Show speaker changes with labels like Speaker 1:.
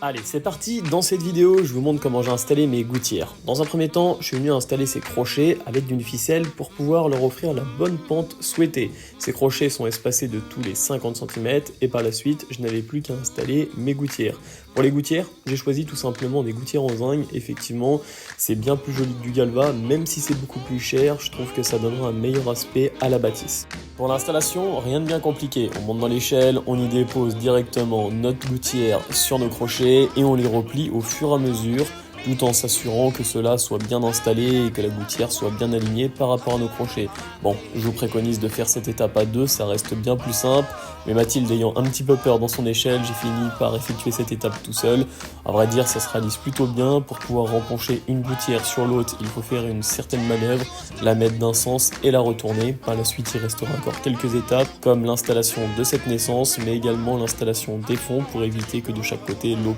Speaker 1: Allez, c'est parti. Dans cette vidéo, je vous montre comment j'ai installé mes gouttières. Dans un premier temps, je suis venu installer ces crochets à l'aide d'une ficelle pour pouvoir leur offrir la bonne pente souhaitée. Ces crochets sont espacés de tous les 50 cm et par la suite, je n'avais plus qu'à installer mes gouttières. Pour les gouttières, j'ai choisi tout simplement des gouttières en zinc. Effectivement, c'est bien plus joli que du galva, même si c'est beaucoup plus cher, je trouve que ça donnera un meilleur aspect à la bâtisse. Pour l'installation, rien de bien compliqué. On monte dans l'échelle, on y dépose directement notre gouttière sur nos crochets et on les replie au fur et à mesure, tout en s'assurant que cela soit bien installé et que la gouttière soit bien alignée par rapport à nos crochets. Bon, je vous préconise de faire cette étape à deux, ça reste bien plus simple, mais Mathilde ayant un petit peu peur dans son échelle, j'ai fini par effectuer cette étape tout seul. À vrai dire, ça se réalise plutôt bien. Pour pouvoir rempencher une gouttière sur l'autre, il faut faire une certaine manœuvre, la mettre d'un sens et la retourner. Par la suite, il restera encore quelques étapes, comme l'installation de cette naissance, mais également l'installation des fonds pour éviter que de chaque côté l'eau